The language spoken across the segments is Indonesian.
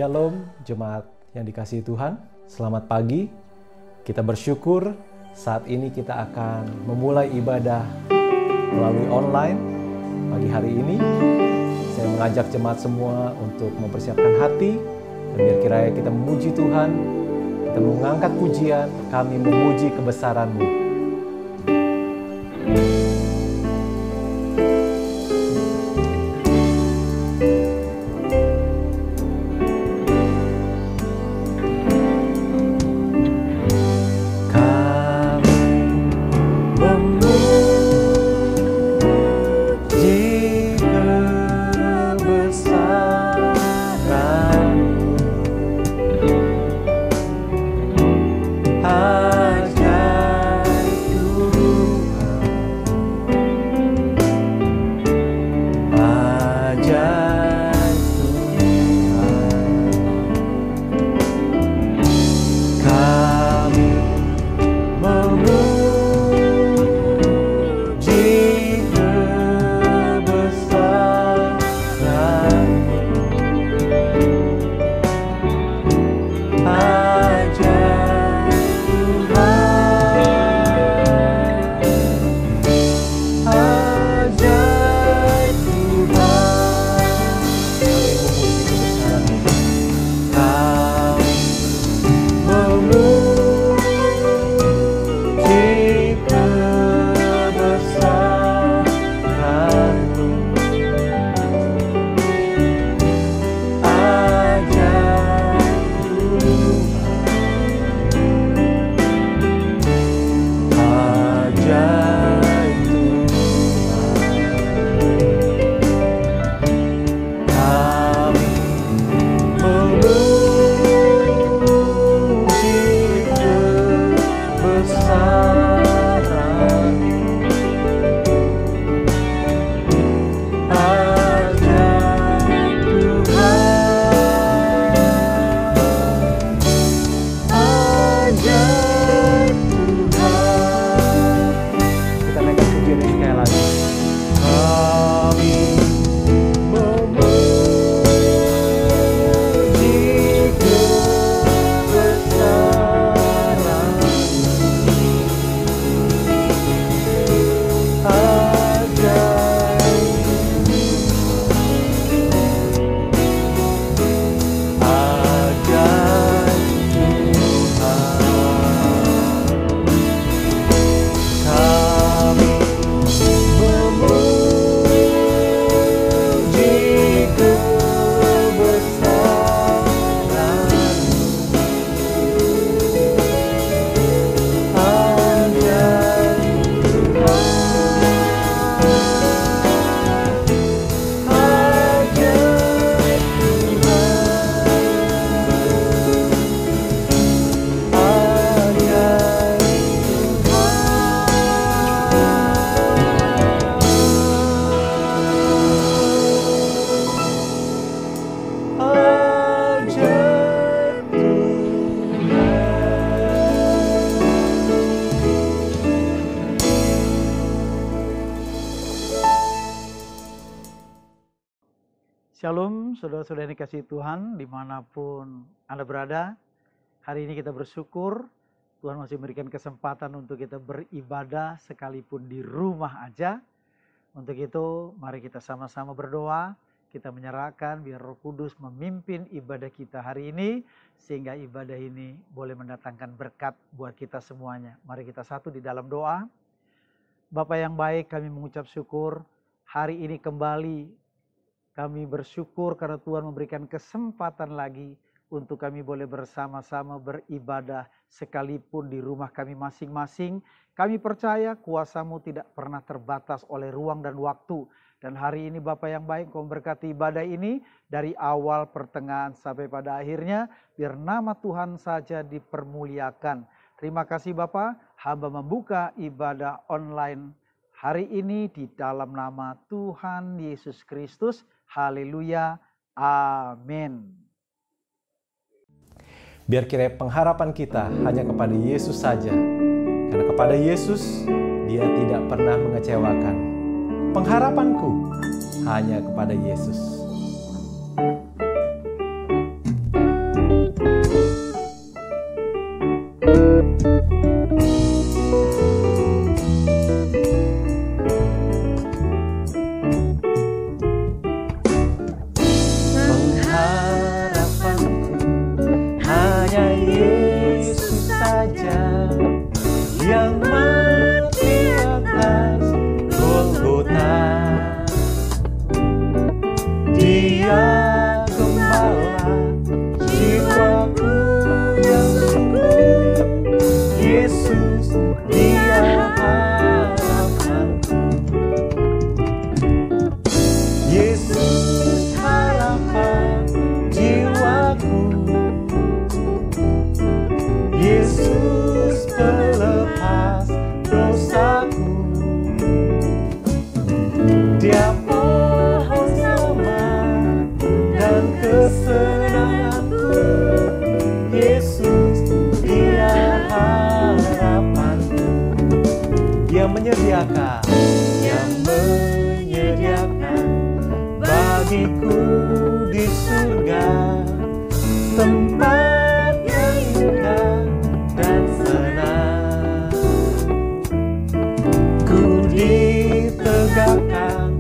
Shalom jemaat yang dikasihi Tuhan, selamat pagi. Kita bersyukur saat ini kita akan memulai ibadah melalui online. Pagi hari ini saya mengajak jemaat semua untuk mempersiapkan hati, dan biar kiranya kita memuji Tuhan, kita mengangkat pujian, kami memuji kebesaran-Mu. Shalom, saudara-saudara yang dikasihi Tuhan, dimanapun Anda berada. Hari ini kita bersyukur, Tuhan masih memberikan kesempatan untuk kita beribadah sekalipun di rumah aja. Untuk itu, mari kita sama-sama berdoa, kita menyerahkan biar Roh Kudus memimpin ibadah kita hari ini, sehingga ibadah ini boleh mendatangkan berkat buat kita semuanya. Mari kita satu di dalam doa. Bapa yang baik, kami mengucap syukur, hari ini kembali kami bersyukur karena Tuhan memberikan kesempatan lagi untuk kami boleh bersama-sama beribadah sekalipun di rumah kami masing-masing. Kami percaya kuasa-Mu tidak pernah terbatas oleh ruang dan waktu. Dan hari ini Bapa yang baik, Kau memberkati ibadah ini dari awal, pertengahan sampai pada akhirnya. Biar nama Tuhan saja dipermuliakan. Terima kasih Bapa, hamba membuka ibadah online hari ini di dalam nama Tuhan Yesus Kristus. Haleluya, amin. Biar kiranya pengharapan kita hanya kepada Yesus saja. Karena kepada Yesus, Dia tidak pernah mengecewakan. Pengharapanku hanya kepada Yesus. Dia harapanku. Yesus harapan jiwaku. Yesus pelepas dosaku. Dia pohon selamat dan kesenanganku. Yesus, Dia harapanku. Dia menyediakan bagiku di surga tempat yang indah dan senang. Ku ditegakkan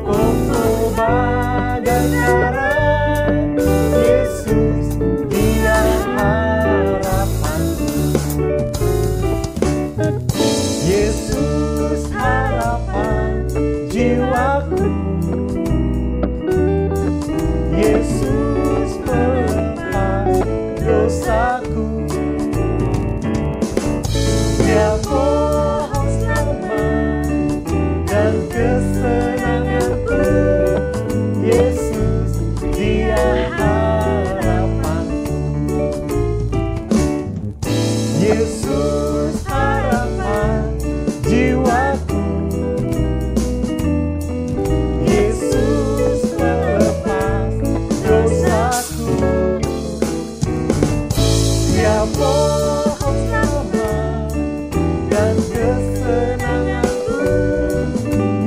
kokoh bagai karang. Yesus, Dia harapanku. Yesus harapan jiwaku. Yesus pelepas dosaku. Dia pohon selamat dan kesenanganku. Yesus, Dia harapanku. Yesus harapan jiwaku. Yesus pelepas dosaku. Dia pohon selamat dan kesenanganku.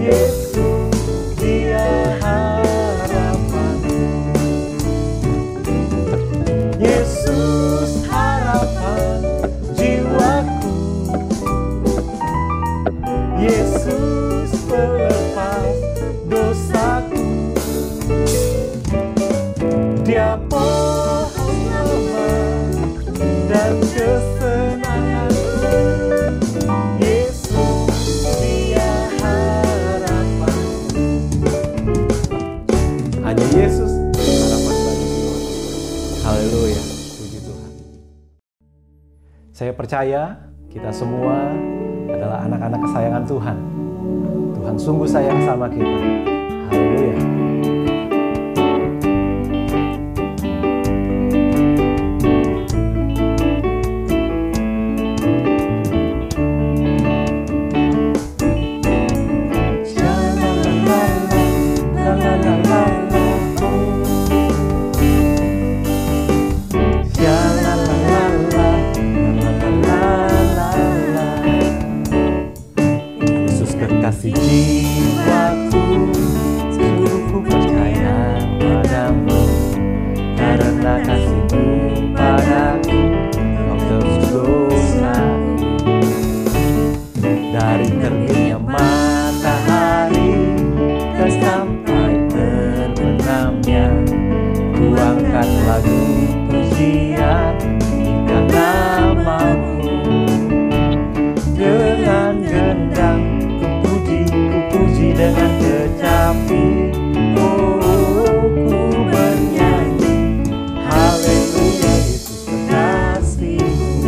Yesus, Dia harapanku. Yesus harapan jiwaku. Yesus pelepas dosaku. Dia pohon selamat dan kesenanganku. Yesus, Dia harapanku. Hanya Yesus harapan bagi jiwa. Haleluya, puji Tuhan. Saya percaya kita semua adalah anak-anak kesayangan Tuhan. Tuhan sungguh sayang sama kita. Haleluya. Yesus kekasih jiwaku, sungguh ku percaya padamu. Karena kasih-Mu padaku, Kau tebus dosaku. Dari terbitnya matahari dan sampai terbenamnya, ku angkat lagu pujian hingga nama-Mu. Dengan gendang ku puji dengan kecapi. Oh, ku bernyanyi haleluya, Yesus kekasihku.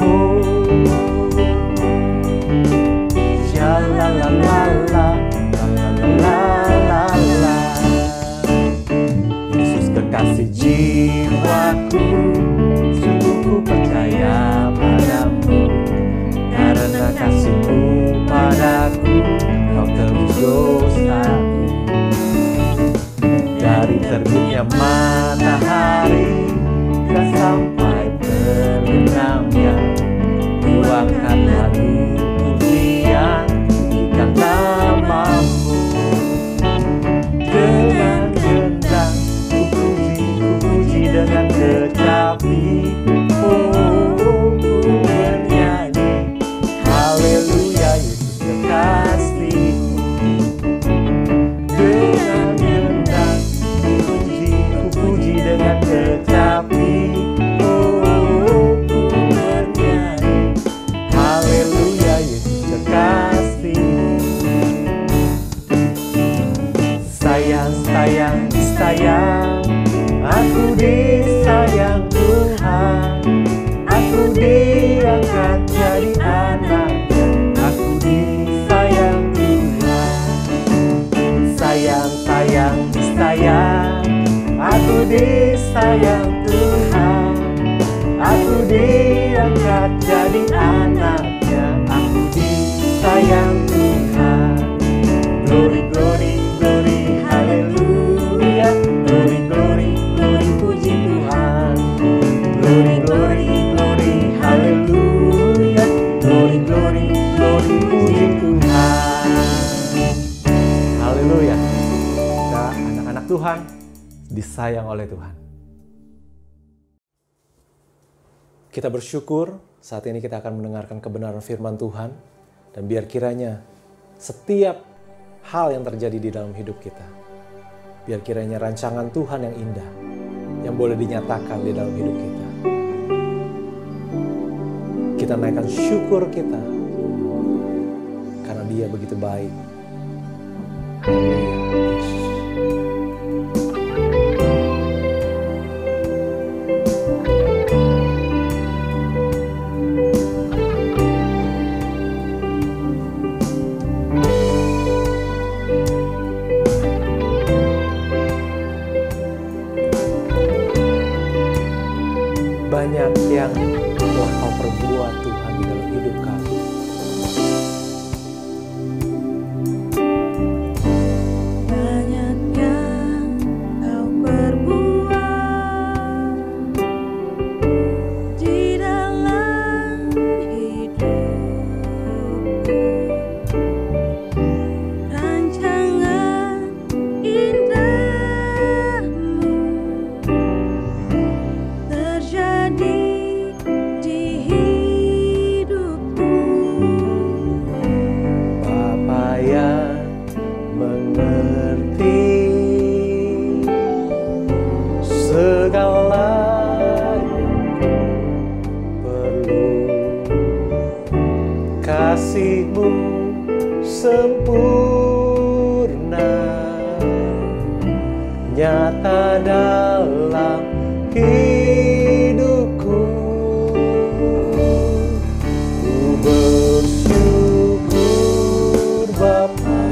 Oh, syalalala, lalalala. Yesus kekasih jiwaku, sungguh ku percaya padamu. Karena kasih-Mu padaku, Kau tebus dosaku. Dari terbitnya matahari dan sampai terbenamnya, ku angkat lagu pujian hingga nama-Mu. Dengan gendang ku puji dengan kecapi. Oh, ku bernyanyi haleluya, Yesus kekasihku. Dengan gendang ku puji dengan kecapi. Oh, ku bernyanyi haleluya, Yesus kekasihku. Sayang, sayang, sayang, aku disayang Tuhan. Aku Aku disayang Tuhan, aku diangkat jadi anaknya. Aku disayang Tuhan. Glory, glory, glory, haleluya. Glory, glory, glory, puji Tuhan. Glory, glory, glory, haleluya. Glory, glory, glory, puji Tuhan. Haleluya. Kita anak-anak Tuhan, disayang oleh Tuhan. Kita bersyukur saat ini kita akan mendengarkan kebenaran firman Tuhan. Dan biar kiranya setiap hal yang terjadi di dalam hidup kita, biar kiranya rancangan Tuhan yang indah, yang boleh dinyatakan di dalam hidup kita. Kita naikkan syukur kita, karena Dia begitu baik. Banyak yang telah Kau perbuat Tuhan di dalam hidup kami. Banyak yang Kau perbuat di dalam hidupku. Rancangan indahmu terjadi di hidupku. Bapa yang mengerti segala yang perlu, kasih-Mu sempurna nyata dalam hidupku. Ku bersyukur Bapa,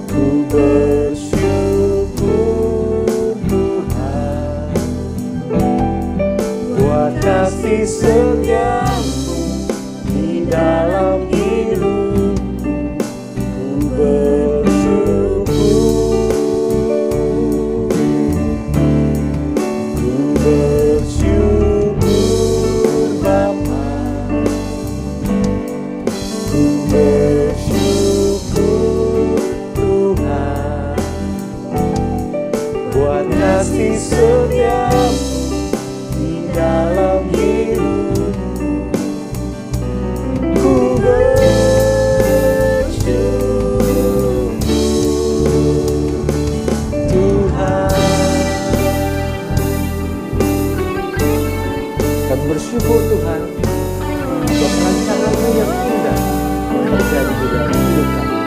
ku bersyukur Tuhan, buat kasih setia-Mu di dalam hidupku. Ku bersyukur, ku bersyukur Bapa, ku bersyukur Tuhan, buat kasih setia-Mu di dalam hidupku. Ku bersyukur Tuhan. Kami bersyukur Tuhan untuk rancangan-Mu yang indah yang terjadi di dalam hidup kami.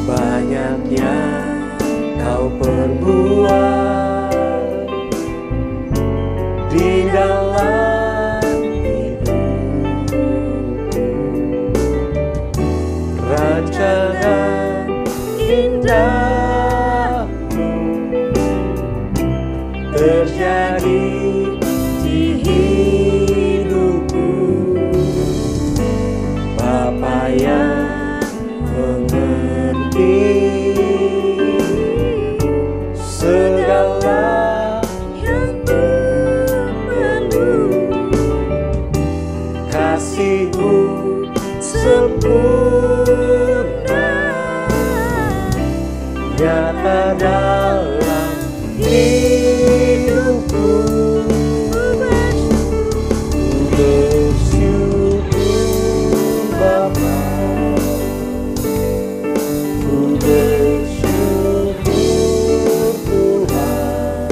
Banyak yang Kau perbuat di dalam hidupku. Rancangan indah-Mu terjadi di hidupku. Bapa yang mengerti segala Yang perlu kasih-Mu sempurna nyata dalam hidupku. Ku bersyukur Bapa, ku bersyukur Tuhan,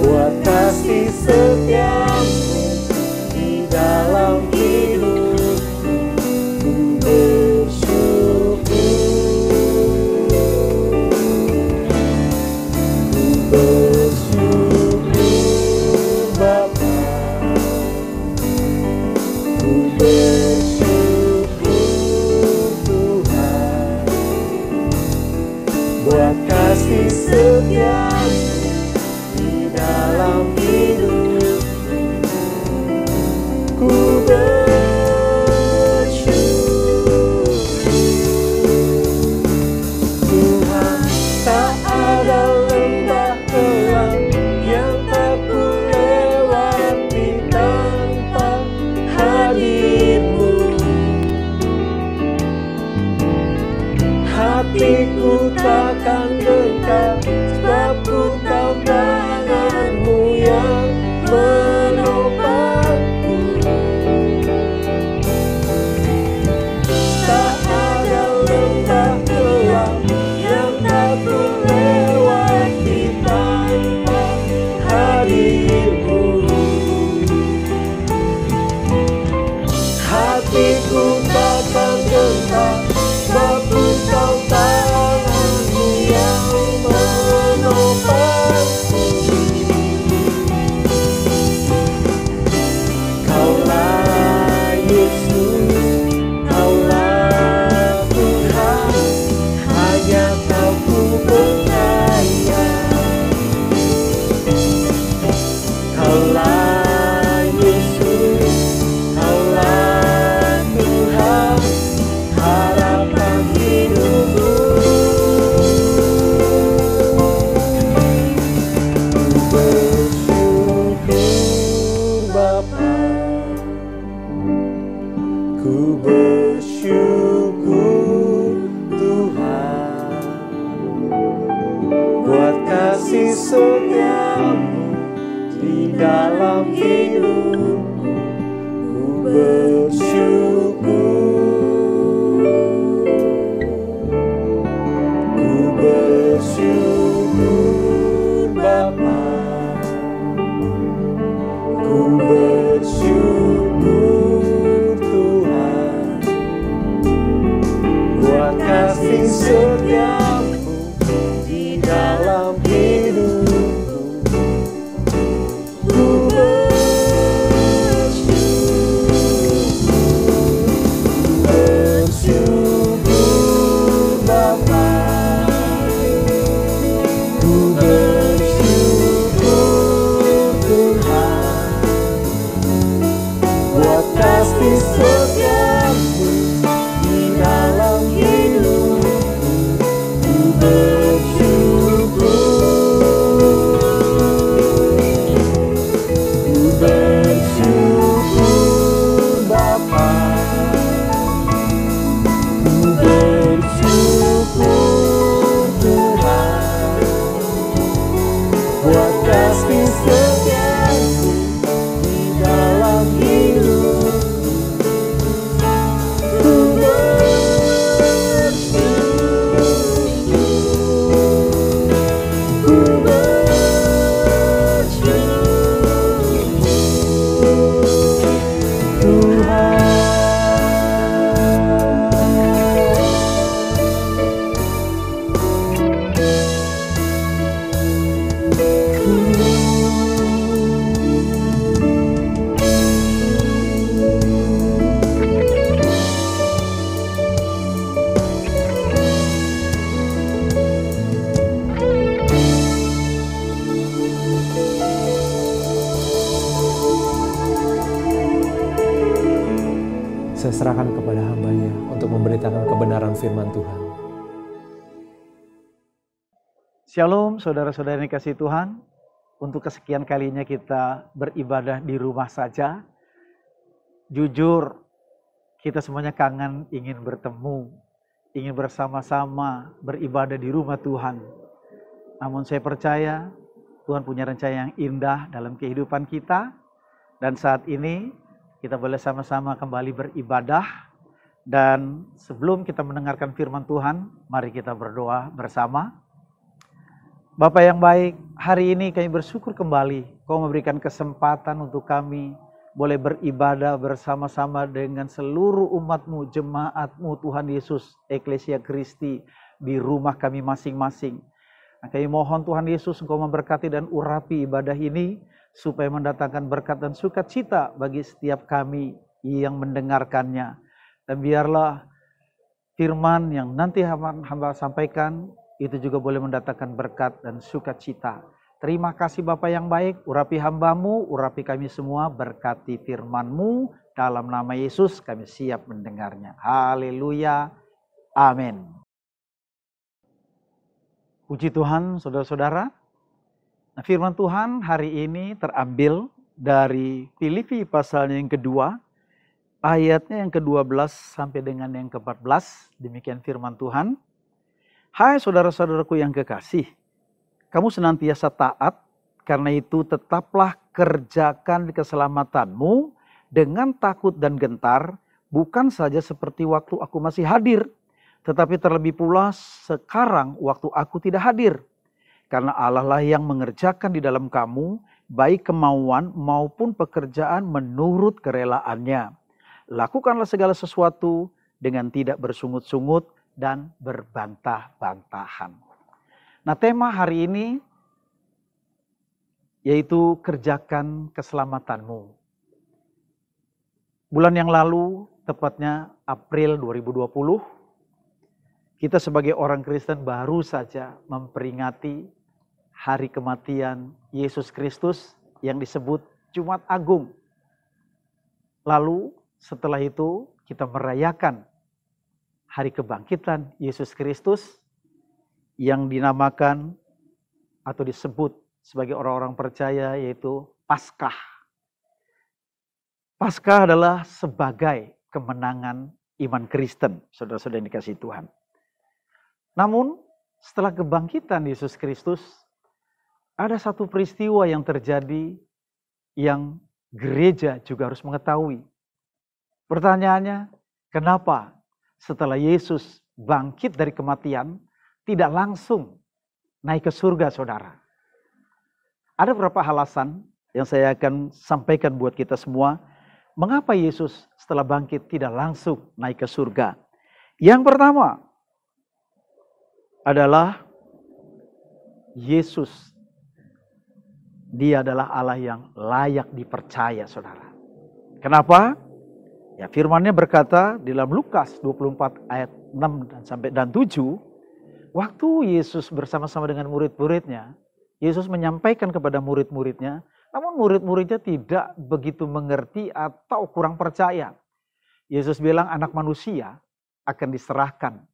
buat kasih setia-Mu di dalam hidupku. Ku bersyukur buat kasih setiamu di dalam hidup. Ku bersyukur Tuhan, tak ada lembah kelam yang tak ku lewati tanpa hadir-Mu. Hatiku takkan gentar, sebab ku tahu tangan-Mu yang menopangku. Tak ada lembah kelam yang tak ku lewati tanpa hadir-Mu. Hatiku takkan gentar, sebab ku tahu tangan-Mu yang menopangku. Kaulah Yesus, Kaulah Tuhan, hanya Kau ku percaya. Kaulah Yesus, Kaulah Tuhan, harapan hidupku. Ku bersyukur Bapa, ku bersyukur Tuhan, buat kasih setiamu di dalam hidupku. Ku bersyukur, ku bersyukur Bapa, ku bersyukur Tuhan, buat kasih setiamu di dalam hidupku. Ku bersyukur Bapa, ku bersyukur Tuhan, buat kasih setiamu di dalam hidupku. Ku bersyukur, ku bersyukur Bapa, ku bersyukur Tuhan, buat kasih setiamu di dalam hidupku. Ku bersyukur, ku bersyukur Tuhan. Saya serahkan kepada hamba-Nya untuk memberitakan kebenaran firman Tuhan. Shalom saudara-saudara yang dikasihi Tuhan. Untuk kesekian kalinya kita beribadah di rumah saja. Jujur, kita semuanya kangen ingin bertemu, ingin bersama-sama beribadah di rumah Tuhan. Namun saya percaya Tuhan punya rencana yang indah dalam kehidupan kita. Dan saat ini kita boleh sama-sama kembali beribadah. Dan sebelum kita mendengarkan firman Tuhan, mari kita berdoa bersama. Bapa yang baik, hari ini kami bersyukur kembali Kau memberikan kesempatan untuk kami boleh beribadah bersama-sama dengan seluruh umat-Mu, jemaat-Mu Tuhan Yesus, Eklesia Kristi di rumah kami masing-masing. Nah, kami mohon Tuhan Yesus Engkau memberkati dan urapi ibadah ini supaya mendatangkan berkat dan sukacita bagi setiap kami yang mendengarkannya. Dan biarlah firman yang nanti hamba sampaikan itu juga boleh mendatangkan berkat dan sukacita. Terima kasih Bapa yang baik, urapi hamba-Mu, urapi kami semua, berkati firman-Mu, dalam nama Yesus kami siap mendengarnya. Haleluya, amin. Puji Tuhan saudara-saudara. Nah, firman Tuhan hari ini terambil dari Filipi pasal yang kedua, ayatnya yang ke-12 sampai dengan yang ke-14. Demikian firman Tuhan. Hai saudara-saudaraku yang kekasih, kamu senantiasa taat, karena itu tetaplah kerjakan keselamatanmu dengan takut dan gentar, bukan saja seperti waktu aku masih hadir, tetapi terlebih pula sekarang waktu aku tidak hadir. Karena Allah lah yang mengerjakan di dalam kamu, baik kemauan maupun pekerjaan menurut kerelaannya. Lakukanlah segala sesuatu dengan tidak bersungut-sungut dan berbantah-bantahan. Nah, tema hari ini yaitu kerjakan keselamatanmu. Bulan yang lalu, tepatnya April 2020, kita sebagai orang Kristen baru saja memperingati hari kematian Yesus Kristus yang disebut Jumat Agung. Lalu setelah itu kita merayakan hari kebangkitan Yesus Kristus yang dinamakan atau disebut sebagai orang-orang percaya yaitu Paskah. Paskah adalah sebagai kemenangan iman Kristen, saudara-saudara yang dikasihi Tuhan. Namun setelah kebangkitan Yesus Kristus, ada satu peristiwa yang terjadi yang gereja juga harus mengetahui. Pertanyaannya, kenapa setelah Yesus bangkit dari kematian, tidak langsung naik ke surga, saudara? Ada beberapa alasan yang saya akan sampaikan buat kita semua. Mengapa Yesus setelah bangkit tidak langsung naik ke surga? Yang pertama adalah Yesus. Dia adalah Allah yang layak dipercaya, saudara. Kenapa? Ya, firman-Nya berkata di dalam Lukas 24 ayat 6 sampai 7, waktu Yesus bersama-sama dengan murid-muridnya, Yesus menyampaikan kepada murid-muridnya, namun murid-muridnya tidak begitu mengerti atau kurang percaya. Yesus bilang anak manusia akan diserahkan,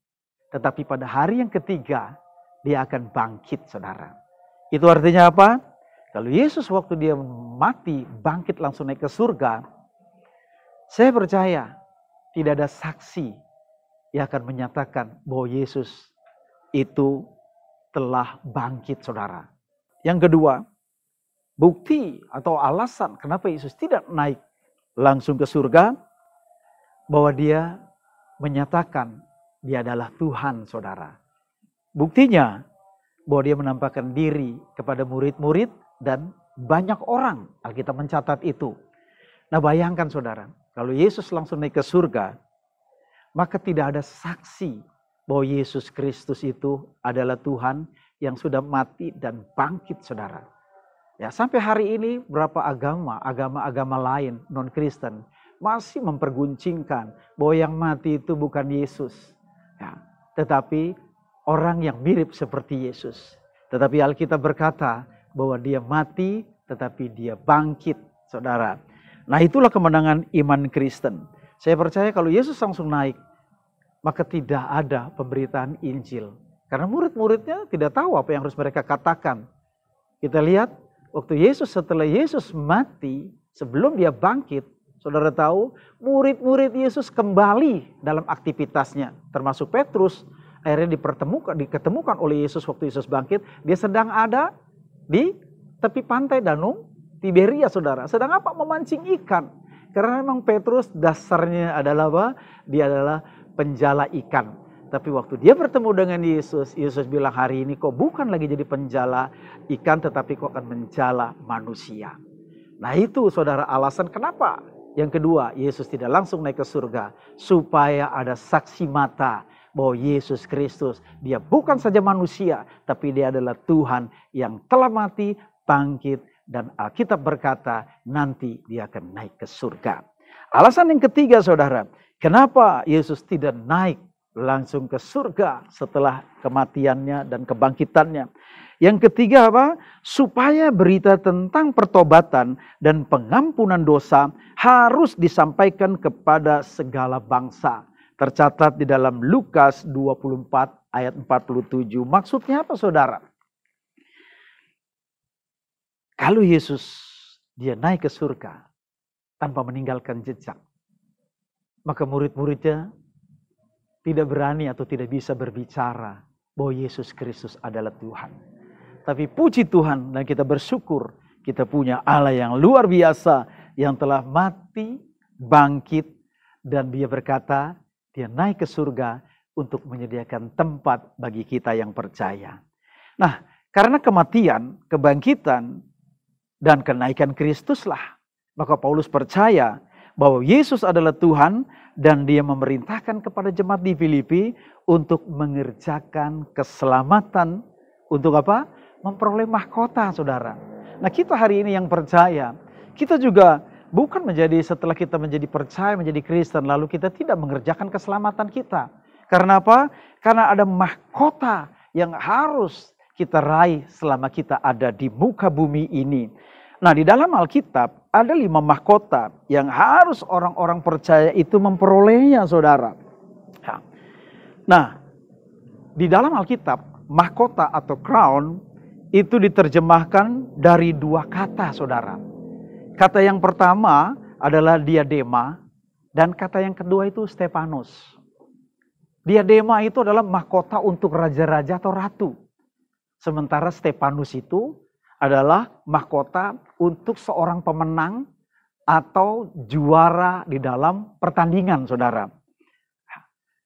tetapi pada hari yang ketiga dia akan bangkit, saudara. Itu artinya apa? Kalau Yesus waktu dia mati, bangkit langsung naik ke surga, saya percaya tidak ada saksi yang akan menyatakan bahwa Yesus itu telah bangkit, saudara. Yang kedua, bukti atau alasan kenapa Yesus tidak naik langsung ke surga, bahwa dia menyatakan dia adalah Tuhan, saudara. Buktinya bahwa dia menampakkan diri kepada murid-murid dan banyak orang. Alkitab mencatat itu. Nah, bayangkan saudara, kalau Yesus langsung naik ke surga, maka tidak ada saksi bahwa Yesus Kristus itu adalah Tuhan yang sudah mati dan bangkit, saudara. Ya, sampai hari ini berapa agama lain non-Kristen masih memperguncingkan bahwa yang mati itu bukan Yesus. Ya, tetapi orang yang mirip seperti Yesus. Tetapi Alkitab berkata bahwa dia mati tetapi dia bangkit, saudara. Nah, itulah kemenangan iman Kristen. Saya percaya kalau Yesus langsung naik, maka tidak ada pemberitaan Injil. Karena murid-muridnya tidak tahu apa yang harus mereka katakan. Kita lihat waktu setelah Yesus mati, sebelum dia bangkit, saudara tahu murid-murid Yesus kembali dalam aktivitasnya. Termasuk Petrus, akhirnya diketemukan oleh Yesus waktu Yesus bangkit. Dia sedang ada di tepi pantai Danau Tiberia, saudara. Sedang apa? Memancing ikan. Karena memang Petrus dasarnya adalah apa? Dia adalah penjala ikan. Tapi waktu dia bertemu dengan Yesus, Yesus bilang hari ini kau bukan lagi jadi penjala ikan, tetapi kau akan menjala manusia. Nah, itu saudara alasan kenapa. Yang kedua, Yesus tidak langsung naik ke surga. Supaya ada saksi mata bahwa Yesus Kristus, dia bukan saja manusia, tapi dia adalah Tuhan yang telah mati, bangkit, dan Alkitab berkata nanti dia akan naik ke surga. Alasan yang ketiga, saudara, kenapa Yesus tidak naik langsung ke surga setelah kematiannya dan kebangkitannya. Yang ketiga apa? Supaya berita tentang pertobatan dan pengampunan dosa harus disampaikan kepada segala bangsa. Tercatat di dalam Lukas 24 ayat 47. Maksudnya apa saudara? Kalau Yesus dia naik ke surga tanpa meninggalkan jejak, maka murid-muridnya tidak berani atau tidak bisa berbicara bahwa Yesus Kristus adalah Tuhan. Tapi puji Tuhan dan kita bersyukur kita punya Allah yang luar biasa yang telah mati, bangkit, dan dia berkata dia naik ke surga untuk menyediakan tempat bagi kita yang percaya. Nah, karena kematian, kebangkitan, dan kenaikan Kristuslah, maka Paulus percaya bahwa Yesus adalah Tuhan dan dia memerintahkan kepada jemaat di Filipi untuk mengerjakan keselamatan. Untuk apa? Memperoleh mahkota, saudara. Nah, kita hari ini yang percaya, kita juga bukan menjadi setelah kita menjadi percaya, menjadi Kristen, lalu kita tidak mengerjakan keselamatan kita. Karena apa? Karena ada mahkota yang harus kita raih selama kita ada di muka bumi ini. Nah, di dalam Alkitab ada 5 mahkota yang harus orang-orang percaya itu memperolehnya, saudara. Nah, di dalam Alkitab, mahkota atau crown itu diterjemahkan dari 2 kata, saudara. Kata yang pertama adalah diadema dan kata yang kedua itu Stefanus. Diadema itu adalah mahkota untuk raja-raja atau ratu. Sementara Stefanus itu adalah mahkota untuk seorang pemenang atau juara di dalam pertandingan, saudara.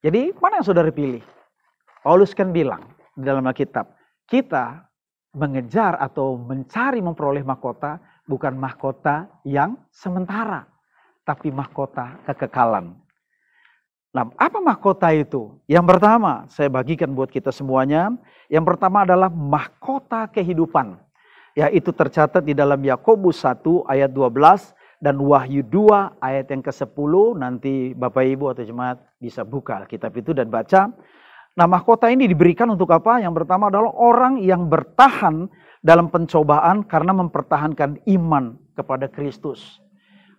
Jadi mana yang saudara pilih? Paulus kan bilang di dalam Alkitab, kita mengejar atau mencari memperoleh mahkota bukan mahkota yang sementara, tapi mahkota kekekalan. Nah, apa mahkota itu? Yang pertama, saya bagikan buat kita semuanya. Yang pertama adalah mahkota kehidupan. Yaitu tercatat di dalam Yakobus 1 ayat 12 dan Wahyu 2 ayat yang ke-10. Nanti Bapak Ibu atau jemaat bisa buka kitab itu dan baca. Nah, mahkota ini diberikan untuk apa? Yang pertama adalah orang yang bertahan dalam pencobaan karena mempertahankan iman kepada Kristus.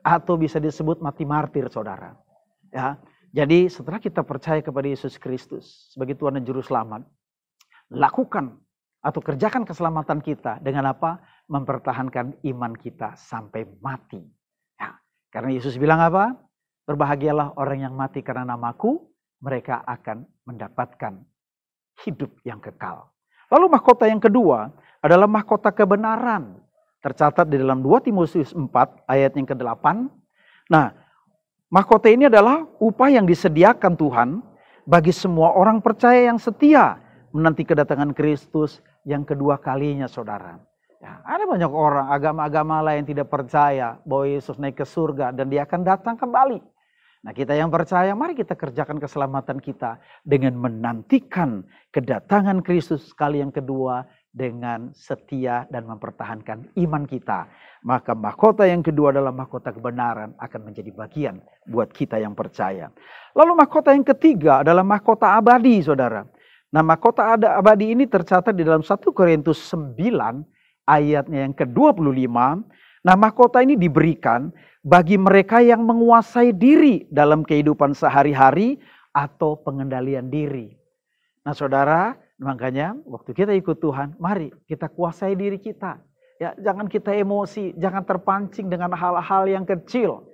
Atau bisa disebut mati martir, saudara. Ya, jadi setelah kita percaya kepada Yesus Kristus sebagai Tuhan dan Juru Selamat, lakukan atau kerjakan keselamatan kita dengan apa? Mempertahankan iman kita sampai mati. Ya, karena Yesus bilang apa? Berbahagialah orang yang mati karena namaku, mereka akan mendapatkan hidup yang kekal. Lalu mahkota yang kedua adalah mahkota kebenaran. Tercatat di dalam 2 Timotius 4 ayat yang ke-8. Nah, mahkota ini adalah upah yang disediakan Tuhan bagi semua orang percaya yang setia menanti kedatangan Kristus yang kedua kalinya, saudara. Ya, ada banyak orang agama-agama lain yang tidak percaya bahwa Yesus naik ke surga dan dia akan datang kembali. Nah, kita yang percaya, mari kita kerjakan keselamatan kita dengan menantikan kedatangan Kristus kali yang kedua dengan setia dan mempertahankan iman kita. Maka mahkota yang kedua adalah mahkota kebenaran akan menjadi bagian buat kita yang percaya. Lalu mahkota yang ketiga adalah mahkota abadi, saudara. Nah, mahkota abadi ini tercatat di dalam 1 Korintus 9 ayatnya yang ke-25. Nah, mahkota ini diberikan bagi mereka yang menguasai diri dalam kehidupan sehari-hari atau pengendalian diri. Nah, saudara, makanya waktu kita ikut Tuhan, mari kita kuasai diri kita. Ya, jangan kita emosi, jangan terpancing dengan hal-hal yang kecil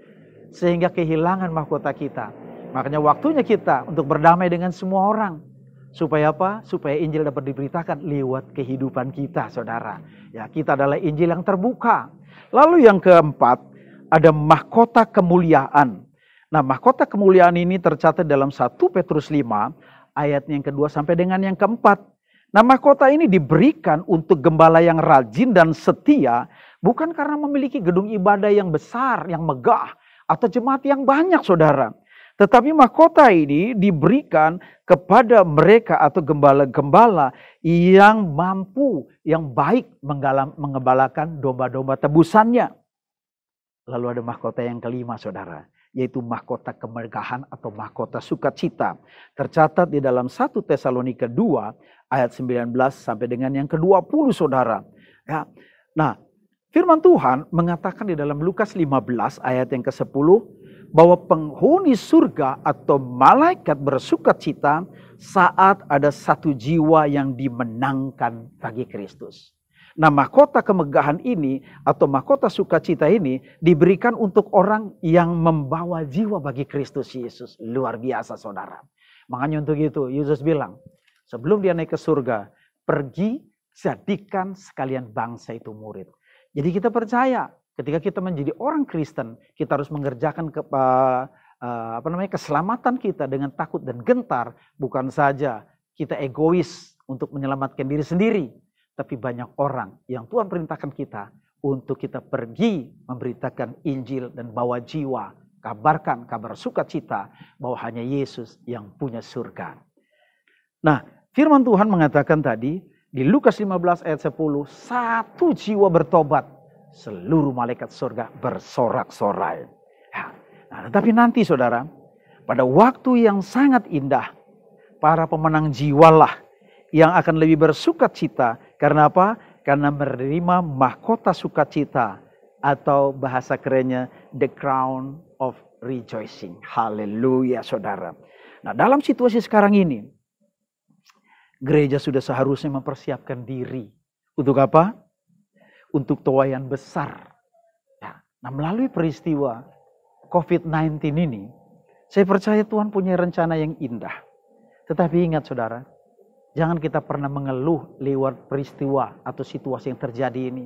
sehingga kehilangan mahkota kita. Makanya waktunya kita untuk berdamai dengan semua orang. Supaya apa? Supaya Injil dapat diberitakan lewat kehidupan kita, saudara. Ya, kita adalah Injil yang terbuka. Lalu yang keempat, ada mahkota kemuliaan. Nah, mahkota kemuliaan ini tercatat dalam 1 Petrus 5 ayat yang kedua sampai dengan yang keempat. Nah, mahkota ini diberikan untuk gembala yang rajin dan setia, bukan karena memiliki gedung ibadah yang besar, yang megah, atau jemaat yang banyak, saudara. Tetapi mahkota ini diberikan kepada mereka atau gembala-gembala yang mampu, yang baik mengembalakan domba-domba tebusannya. Lalu ada mahkota yang kelima, saudara, yaitu mahkota kemegahan atau mahkota sukacita. Tercatat di dalam 1 Tesalonika 2 ayat 19 sampai dengan yang ke-20 saudara. Ya. Nah, firman Tuhan mengatakan di dalam Lukas 15 ayat yang ke-10 bahwa penghuni surga atau malaikat bersukacita saat ada satu jiwa yang dimenangkan bagi Kristus. Nah, mahkota kemegahan ini atau mahkota sukacita ini diberikan untuk orang yang membawa jiwa bagi Kristus Yesus. Luar biasa saudara. Makanya untuk itu Yesus bilang, sebelum dia naik ke surga, pergi jadikan sekalian bangsa itu murid. Jadi kita percaya ketika kita menjadi orang Kristen, kita harus mengerjakan keselamatan kita dengan takut dan gentar. Bukan saja kita egois untuk menyelamatkan diri sendiri, tapi banyak orang yang Tuhan perintahkan kita untuk kita pergi memberitakan Injil dan bawa jiwa, kabarkan kabar sukacita bahwa hanya Yesus yang punya surga. Nah, firman Tuhan mengatakan tadi di Lukas 15 ayat 10, satu jiwa bertobat, seluruh malaikat surga bersorak-sorai. Ya. Nah, tetapi nanti saudara, pada waktu yang sangat indah, para pemenang jiwalah yang akan lebih bersukacita. Karena apa? Karena menerima mahkota sukacita atau bahasa kerennya the crown of rejoicing. Haleluya saudara. Nah, dalam situasi sekarang ini, gereja sudah seharusnya mempersiapkan diri. Untuk apa? Untuk tuaian besar. Ya. Nah, melalui peristiwa COVID-19 ini, saya percaya Tuhan punya rencana yang indah. Tetapi ingat saudara, jangan kita pernah mengeluh lewat peristiwa atau situasi yang terjadi ini.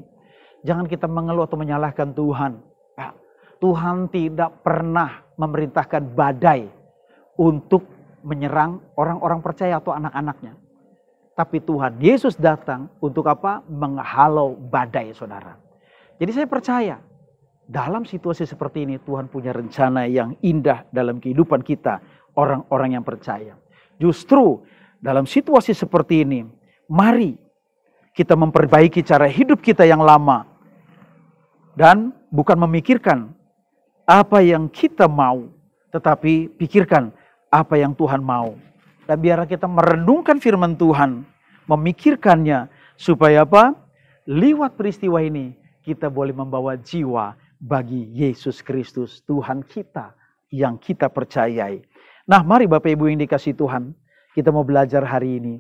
Jangan kita mengeluh atau menyalahkan Tuhan. Ya, Tuhan tidak pernah memerintahkan badai untuk menyerang orang-orang percaya atau anak-anaknya. Tapi Tuhan Yesus datang untuk apa? Menghalau badai saudara. Jadi saya percaya dalam situasi seperti ini Tuhan punya rencana yang indah dalam kehidupan kita, orang-orang yang percaya. Justru dalam situasi seperti ini, mari kita memperbaiki cara hidup kita yang lama. Dan bukan memikirkan apa yang kita mau, tetapi pikirkan apa yang Tuhan mau. Dan biar kita merenungkan firman Tuhan, memikirkannya, supaya apa? Lewat peristiwa ini, kita boleh membawa jiwa bagi Yesus Kristus, Tuhan kita yang kita percayai. Nah, mari Bapak Ibu yang dikasihi Tuhan, kita mau belajar hari ini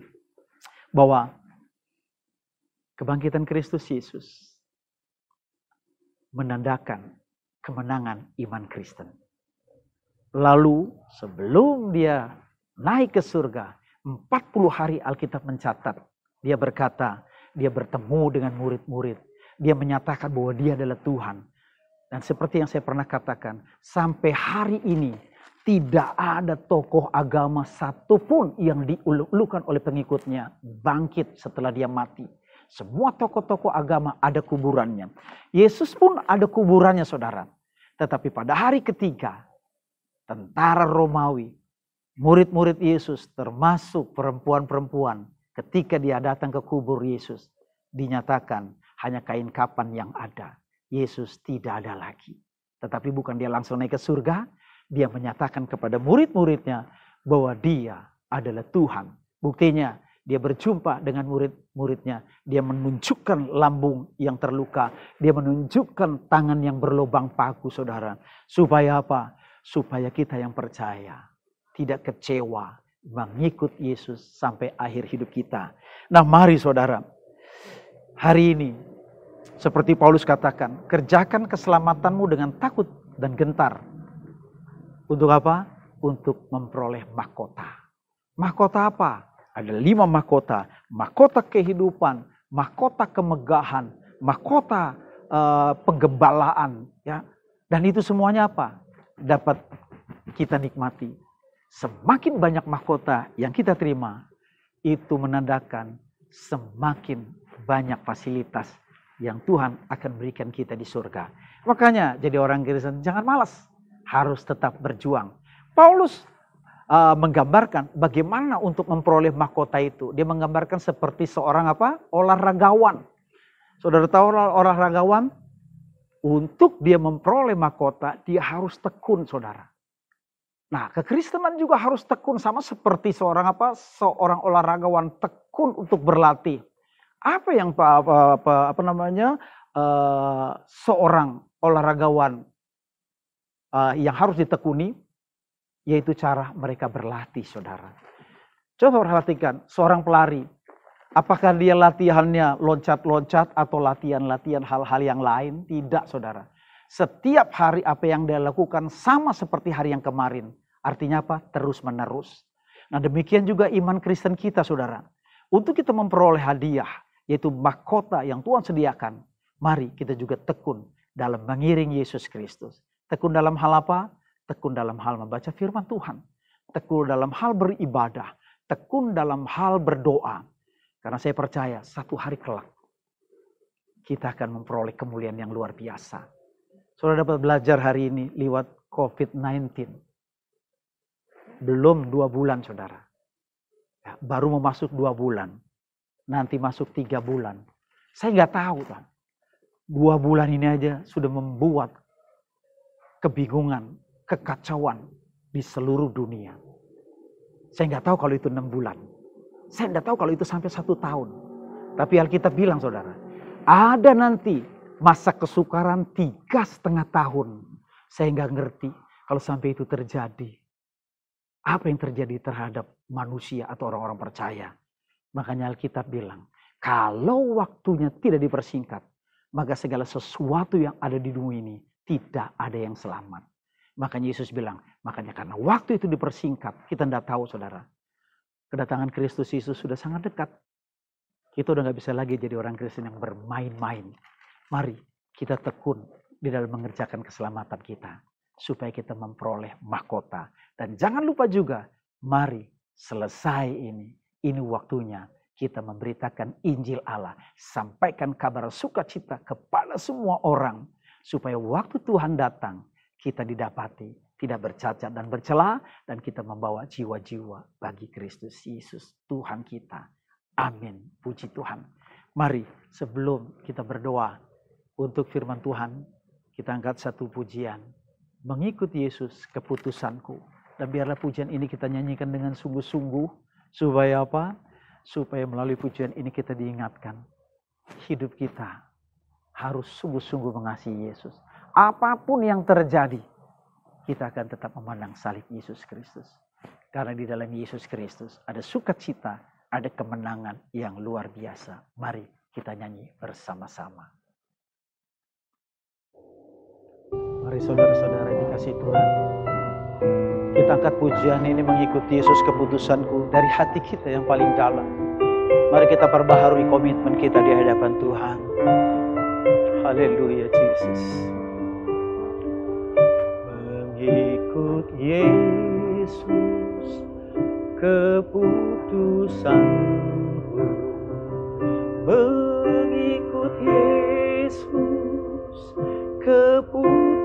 bahwa kebangkitan Kristus Yesus menandakan kemenangan iman Kristen. Lalu sebelum dia naik ke surga, 40 hari Alkitab mencatat, dia berkata, dia bertemu dengan murid-murid, dia menyatakan bahwa dia adalah Tuhan. Dan seperti yang saya pernah katakan, sampai hari ini tidak ada tokoh agama satupun yang dielulukan oleh pengikutnya bangkit setelah dia mati. Semua tokoh-tokoh agama ada kuburannya. Yesus pun ada kuburannya saudara. Tetapi pada hari ketiga, tentara Romawi, murid-murid Yesus termasuk perempuan-perempuan, ketika dia datang ke kubur Yesus, dinyatakan hanya kain kapan yang ada. Yesus tidak ada lagi. Tetapi bukan dia langsung naik ke surga, dia menyatakan kepada murid-muridnya bahwa dia adalah Tuhan. Buktinya dia berjumpa dengan murid-muridnya. Dia menunjukkan lambung yang terluka. Dia menunjukkan tangan yang berlubang paku saudara. Supaya apa? Supaya kita yang percaya tidak kecewa mengikut Yesus sampai akhir hidup kita. Nah mari saudara, hari ini seperti Paulus katakan, kerjakan keselamatanmu dengan takut dan gentar. Untuk apa? Untuk memperoleh mahkota. Mahkota apa? Ada 5 mahkota. Mahkota kehidupan, mahkota kemegahan, mahkota penggembalaan. Ya. Dan itu semuanya apa? Dapat kita nikmati. Semakin banyak mahkota yang kita terima, itu menandakan semakin banyak fasilitas yang Tuhan akan berikan kita di surga. Makanya jadi orang Kristen jangan malas. Harus tetap berjuang. Paulus menggambarkan bagaimana untuk memperoleh mahkota itu. Dia menggambarkan seperti seorang apa? Olahragawan. Saudara tahu olahragawan? Untuk dia memperoleh mahkota, dia harus tekun, saudara. Nah, kekristenan juga harus tekun, sama seperti seorang olahragawan tekun untuk berlatih. Apa yang seorang olahragawan yang harus ditekuni, yaitu cara mereka berlatih, saudara. Coba perhatikan seorang pelari, apakah dia latihannya loncat-loncat atau latihan-latihan hal-hal yang lain? Tidak, saudara. Setiap hari apa yang dia lakukan sama seperti hari yang kemarin. Artinya apa? Terus menerus. Nah, demikian juga iman Kristen kita, saudara. Untuk kita memperoleh hadiah, yaitu mahkota yang Tuhan sediakan, mari kita juga tekun dalam mengiring Yesus Kristus. Tekun dalam hal apa? Tekun dalam hal membaca firman Tuhan. Tekun dalam hal beribadah. Tekun dalam hal berdoa. Karena saya percaya satu hari kelak kita akan memperoleh kemuliaan yang luar biasa. Saudara dapat belajar hari ini lewat COVID-19. Belum 2 bulan, saudara. Ya, baru mau masuk 2 bulan. Nanti masuk 3 bulan. Saya nggak tahu, Tuhan. 2 bulan ini aja sudah membuat kebingungan, kekacauan di seluruh dunia. Saya nggak tahu kalau itu 6 bulan. Saya nggak tahu kalau itu sampai 1 tahun. Tapi Alkitab bilang, saudara, ada nanti masa kesukaran 3,5 tahun. Saya nggak ngerti kalau sampai itu terjadi. Apa yang terjadi terhadap manusia atau orang-orang percaya. Makanya Alkitab bilang, kalau waktunya tidak dipersingkat, maka segala sesuatu yang ada di dunia ini tidak ada yang selamat. Makanya Yesus bilang, makanya karena waktu itu dipersingkat, kita tidak tahu, saudara. Kedatangan Kristus Yesus sudah sangat dekat. Kita udah gak bisa lagi jadi orang Kristen yang bermain-main. Mari kita tekun di dalam mengerjakan keselamatan kita. Supaya kita memperoleh mahkota. Dan jangan lupa juga, mari selesai ini. Ini waktunya kita memberitakan Injil Allah. Sampaikan kabar sukacita kepada semua orang. Supaya waktu Tuhan datang, kita didapati tidak bercacat dan bercela, dan kita membawa jiwa-jiwa bagi Kristus Yesus Tuhan kita. Amin. Puji Tuhan. Mari sebelum kita berdoa untuk firman Tuhan, kita angkat satu pujian. Mengikut Yesus keputusanku. Dan biarlah pujian ini kita nyanyikan dengan sungguh-sungguh. Supaya apa? Supaya melalui pujian ini kita diingatkan. Hidup kita harus sungguh-sungguh mengasihi Yesus. Apapun yang terjadi, kita akan tetap memandang salib Yesus Kristus. Karena di dalam Yesus Kristus ada sukacita, ada kemenangan yang luar biasa. Mari kita nyanyi bersama-sama. Mari saudara-saudara dikasih Tuhan. Kita angkat pujian ini mengikuti Yesus keputusanku dari hati kita yang paling dalam. Mari kita perbaharui komitmen kita di hadapan Tuhan. Haleluya Yesus. Mengikut Yesus keputusanku. Mengikut Yesus keputusanku.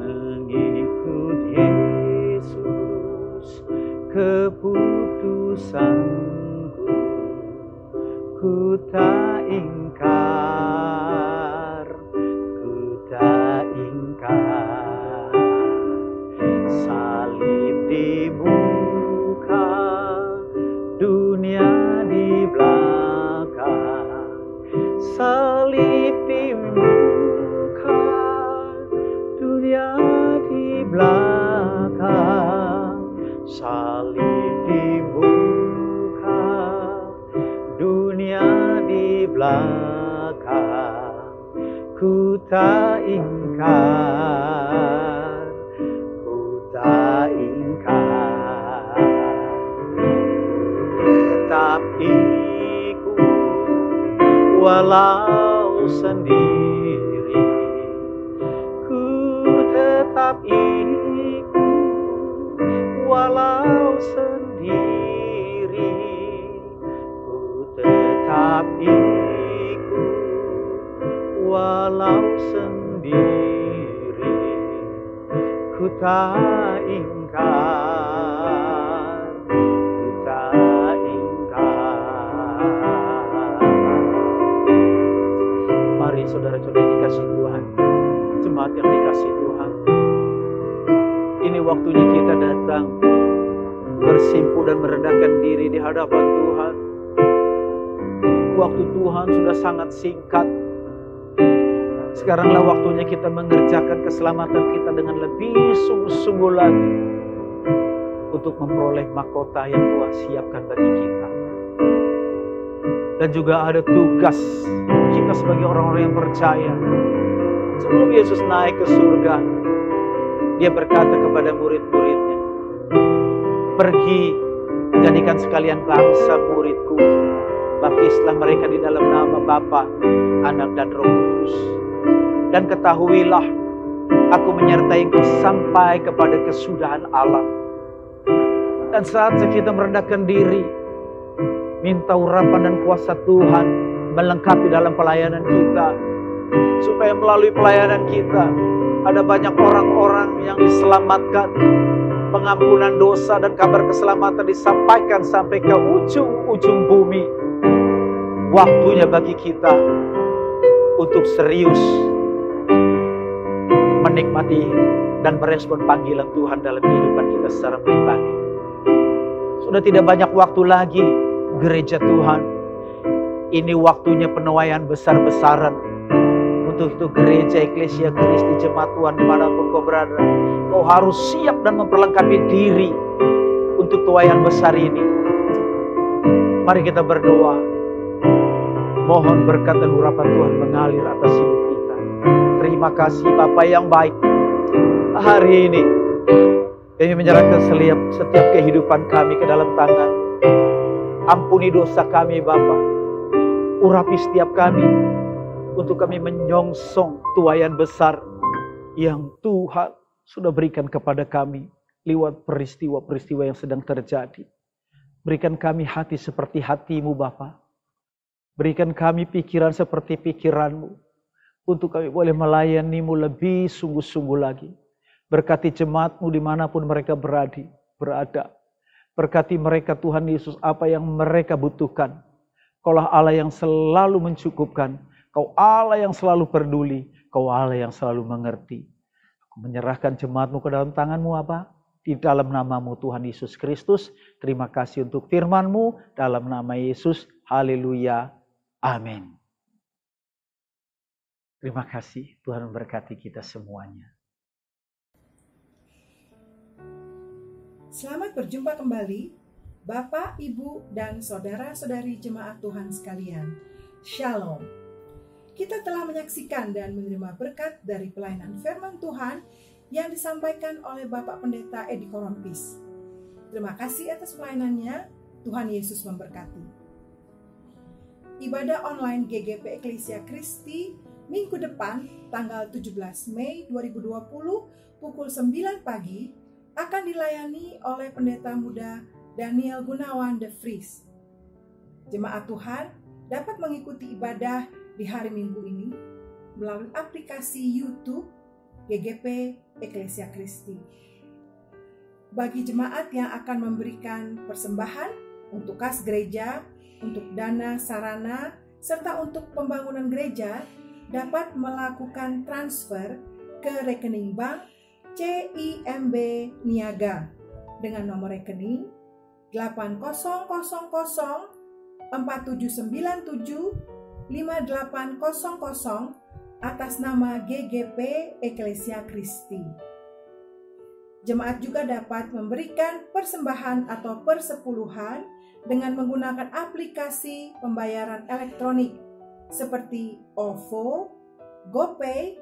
Mengikut Yesus keputusanku. Ku tak ingkar, ku tak ingkar. Salib di muka, dunia di belakang. Salib di muka, dunia di belakang. Salib di muka, dunia di belakang. Ku tak ingkar, ku tak ingkar. Tetap ikut walau sendiri. Ku tetap ikut walau sendiri. Ku tetap ikut walau sendiri. Ku tak ingkar, ku tak ingkar. waktunya kita datang bersimpuh dan merendahkan diri di hadapan Tuhan. Waktu Tuhan sudah sangat singkat. Sekaranglah waktunya kita mengerjakan keselamatan kita dengan lebih sungguh-sungguh lagi untuk memperoleh mahkota yang Tuhan siapkan bagi kita. Dan juga ada tugas kita sebagai orang-orang yang percaya. Sebelum Yesus naik ke surga, Dia berkata kepada murid-muridnya, "Pergi, jadikan sekalian bangsa muridku, baptislah mereka di dalam nama Bapa, Anak dan Roh Kudus. Dan ketahuilah, aku menyertai engkau sampai kepada kesudahan alam." Dan saat kita merendahkan diri, minta urapan dan kuasa Tuhan melengkapi dalam pelayanan kita, supaya melalui pelayanan kita ada banyak orang-orang yang diselamatkan, pengampunan dosa dan kabar keselamatan disampaikan sampai ke ujung-ujung bumi. Waktunya bagi kita untuk serius menikmati dan merespon panggilan Tuhan dalam kehidupan kita secara pribadi. Sudah tidak banyak waktu lagi, gereja Tuhan. Ini waktunya penuaian besar-besaran. Untuk itu gereja Eklesia Kristi Jemaat Tuhan dimanapun kau berada, kau harus siap dan memperlengkapi diri untuk tuaian besar ini. Mari kita berdoa. Mohon berkat dan urapan Tuhan mengalir atas hidup kita. Terima kasih Bapa yang baik. Hari ini kami menyerahkan setiap kehidupan kami ke dalam tangan. Ampuni dosa kami Bapa. Urapi setiap kami untuk kami menyongsong tuaian besar yang Tuhan sudah berikan kepada kami lewat peristiwa-peristiwa yang sedang terjadi. Berikan kami hati seperti hati-Mu Bapa. Berikan kami pikiran seperti pikiran-Mu, untuk kami boleh melayani-Mu lebih sungguh-sungguh lagi. Berkati jemaat-Mu dimanapun mereka berada. Berkati mereka Tuhan Yesus apa yang mereka butuhkan. Kaulah Allah yang selalu mencukupkan. Kau Allah yang selalu peduli. Kau Allah yang selalu mengerti. Aku menyerahkan jemaat-Mu ke dalam tangan-Mu Bapa. Di dalam nama-Mu Tuhan Yesus Kristus. Terima kasih untuk firman-Mu. Dalam nama Yesus. Haleluya. Amin. Terima kasih. Tuhan memberkati kita semuanya. Selamat berjumpa kembali, Bapak, Ibu, dan saudara-saudari jemaat Tuhan sekalian. Shalom. Kita telah menyaksikan dan menerima berkat dari pelayanan firman Tuhan yang disampaikan oleh Bapak Pendeta Edi Korompis. Terima kasih atas pelayanannya. Tuhan Yesus memberkati. Ibadah online GGP Eklesia Kristi minggu depan tanggal 17 Mei 2020 pukul 9 pagi akan dilayani oleh Pendeta Muda Daniel Gunawan De Vries. Jemaat Tuhan dapat mengikuti ibadah di hari Minggu ini melalui aplikasi YouTube GGP Eklesia Kristi. Bagi jemaat yang akan memberikan persembahan untuk kas gereja, untuk dana sarana, serta untuk pembangunan gereja, dapat melakukan transfer ke rekening bank CIMB Niaga dengan nomor rekening 800047975800 atas nama GGP Eklesia Kristi. Jemaat juga dapat memberikan persembahan atau persepuluhan dengan menggunakan aplikasi pembayaran elektronik seperti OVO, GoPay,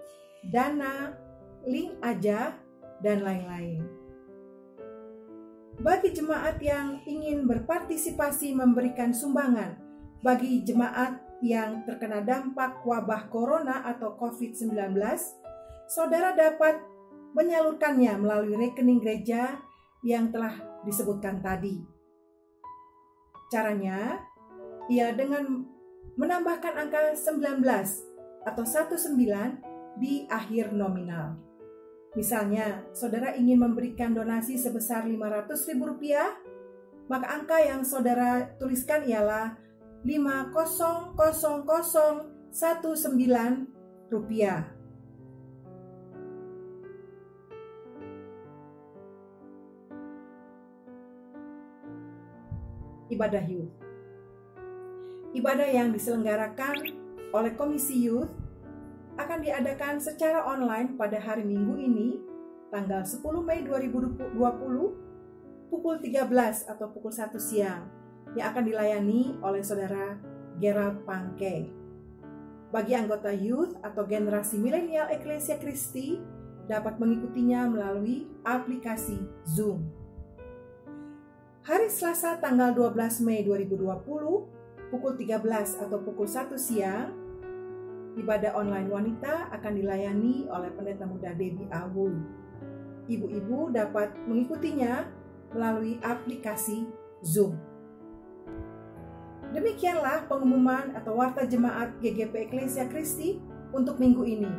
Dana, Link Aja, dan lain-lain. Bagi jemaat yang ingin berpartisipasi memberikan sumbangan bagi jemaat yang terkena dampak wabah corona atau COVID-19, saudara dapat menyalurkannya melalui rekening gereja yang telah disebutkan tadi. Caranya ialah dengan menambahkan angka 19 atau 19 di akhir nominal. Misalnya, saudara ingin memberikan donasi sebesar Rp500.000, maka angka yang saudara tuliskan ialah Rp500.019. ibadah youth. Ibadah yang diselenggarakan oleh Komisi Youth akan diadakan secara online pada hari Minggu ini, tanggal 10 Mei 2020, pukul 13 atau pukul 1 siang, yang akan dilayani oleh Saudara Gerald Pangke. Bagi anggota youth atau generasi milenial Eklesia Kristi dapat mengikutinya melalui aplikasi Zoom. Hari Selasa tanggal 12 Mei 2020, pukul 13 atau pukul 1 siang, ibadah online wanita akan dilayani oleh Pendeta Muda Debbie Awu. Ibu-ibu dapat mengikutinya melalui aplikasi Zoom. Demikianlah pengumuman atau warta jemaat GGP Eklesia Kristi untuk minggu ini.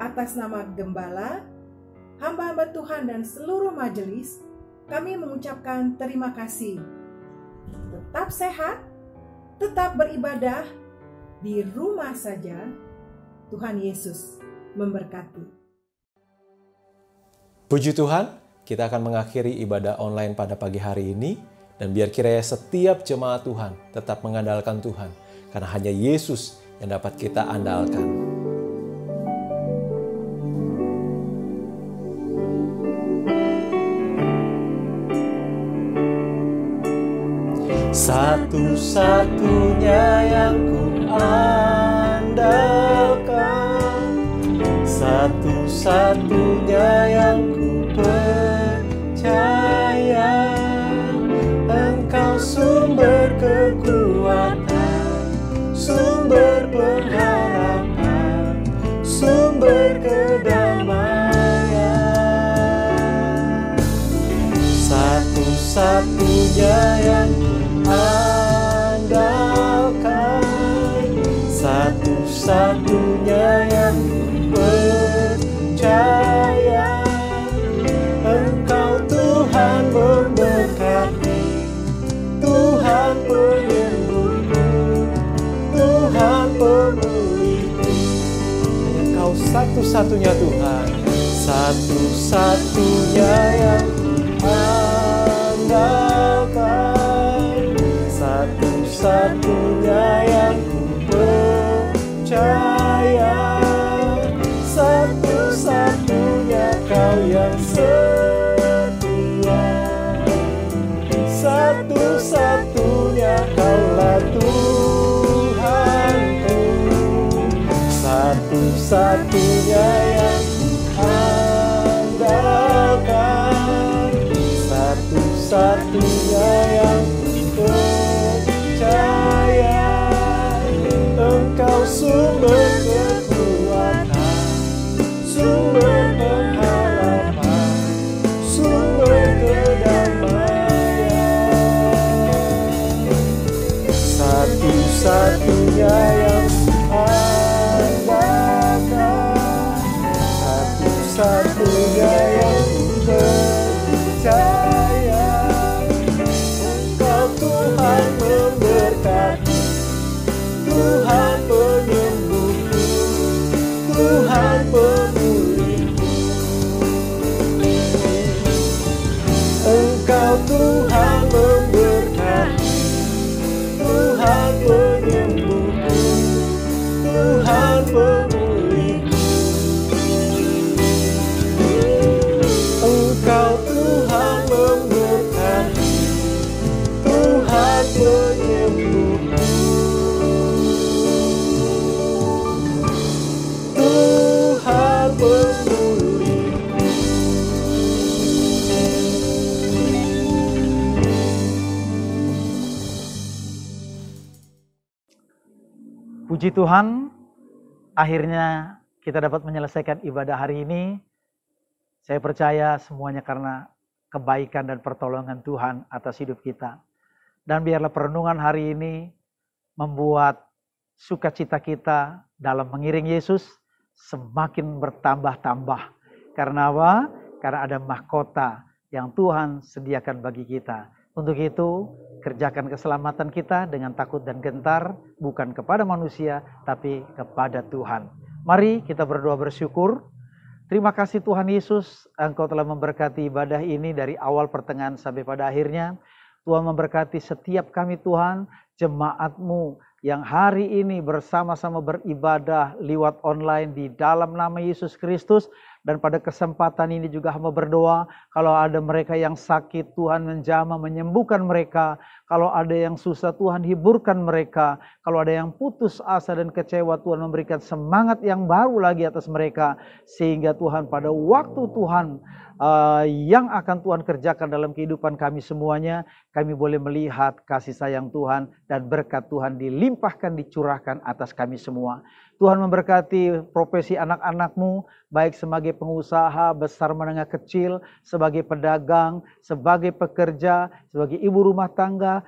Atas nama Gembala, hamba-hamba Tuhan dan seluruh majelis, kami mengucapkan terima kasih. Tetap sehat, tetap beribadah di rumah saja. Tuhan Yesus memberkati. Puji Tuhan, kita akan mengakhiri ibadah online pada pagi hari ini. Dan biar kiranya setiap jemaat Tuhan tetap mengandalkan Tuhan. Karena hanya Yesus yang dapat kita andalkan. Satu-satunya yang ku andalkan, satu-satunya yang ku percaya, Engkau sumber kekuatan, sumber pengharapan, sumber kedamaian. Satu-satunya yang andalkan, satu-satunya yang percaya, Engkau Tuhan memberkati, Tuhan penyembuhku, Tuhan pemulihku. Engkau satu-satunya Tuhan, satu-satunya yang andalkan, satu-satunya yang ku percaya, satu-satunya Kau yang setia, satu-satunya Kaulah Tuhanku, satu-satunya yang ku andalkan, satu-satunya yang percaya, Engkau sumber kekuatan, sumber pengharapan, sumber kedamaian. Satu-satunya yang andalkan, satu-satunya yang percaya, Engkau Tuhan memberkati, Tuhan penyembuhku, Tuhan pemulihku. Engkau Tuhan memberkati, Tuhan penyembuhku, Tuhan pemulihku. Engkau Tuhan memberkati, Tuhan penyembuhku, Tuhan pemulihku. Puji Tuhan, akhirnya kita dapat menyelesaikan ibadah hari ini. Saya percaya semuanya karena kebaikan dan pertolongan Tuhan atas hidup kita. Dan biarlah perenungan hari ini membuat sukacita kita dalam mengiring Yesus semakin bertambah-tambah. Karena apa? Karena ada mahkota yang Tuhan sediakan bagi kita. Untuk itu, kerjakan keselamatan kita dengan takut dan gentar, bukan kepada manusia, tapi kepada Tuhan. Mari kita berdoa bersyukur. Terima kasih Tuhan Yesus, Engkau telah memberkati ibadah ini dari awal pertengahan sampai pada akhirnya. Tuhan memberkati setiap kami Tuhan, jemaat-Mu yang hari ini bersama-sama beribadah lewat online di dalam nama Yesus Kristus. Dan pada kesempatan ini juga hamba berdoa, kalau ada mereka yang sakit, Tuhan menjamah, menyembuhkan mereka. Kalau ada yang susah, Tuhan hiburkan mereka. Kalau ada yang putus asa dan kecewa, Tuhan memberikan semangat yang baru lagi atas mereka. Sehingga Tuhan pada waktu Tuhan yang akan Tuhan kerjakan dalam kehidupan kami semuanya, kami boleh melihat kasih sayang Tuhan dan berkat Tuhan dilimpahkan, dicurahkan atas kami semua. Tuhan memberkati profesi anak-anak-Mu, baik sebagai pengusaha, besar menengah kecil, sebagai pedagang, sebagai pekerja, sebagai ibu rumah tangga,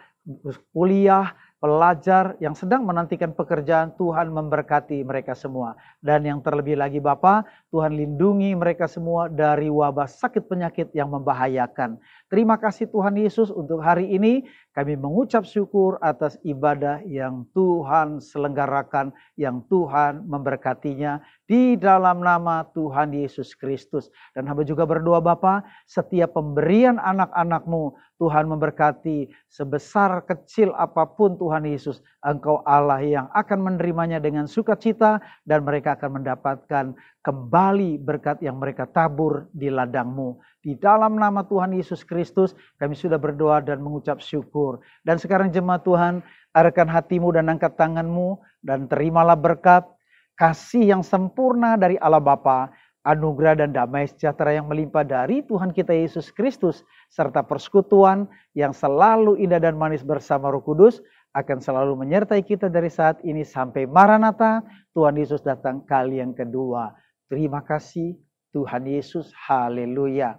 kuliah, pelajar yang sedang menantikan pekerjaan. Tuhan memberkati mereka semua. Dan yang terlebih lagi Bapa, Tuhan lindungi mereka semua dari wabah sakit penyakit yang membahayakan. Terima kasih Tuhan Yesus, untuk hari ini kami mengucap syukur atas ibadah yang Tuhan selenggarakan, yang Tuhan memberkatinya di dalam nama Tuhan Yesus Kristus. Dan hamba juga berdoa Bapa, setiap pemberian anak-anak-Mu, Tuhan memberkati sebesar kecil apapun Tuhan Yesus. Engkau Allah yang akan menerimanya dengan sukacita, dan mereka akan mendapatkan kembali berkat yang mereka tabur di ladang-Mu. Di dalam nama Tuhan Yesus Kristus kami sudah berdoa dan mengucap syukur. Dan sekarang jemaat Tuhan, arahkan hatimu dan angkat tanganmu, dan terimalah berkat kasih yang sempurna dari Allah Bapa, anugerah dan damai sejahtera yang melimpah dari Tuhan kita Yesus Kristus, serta persekutuan yang selalu indah dan manis bersama Roh Kudus akan selalu menyertai kita dari saat ini sampai Maranatha, Tuhan Yesus datang kali yang kedua. Terima kasih Tuhan Yesus. Haleluya.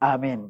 Amin.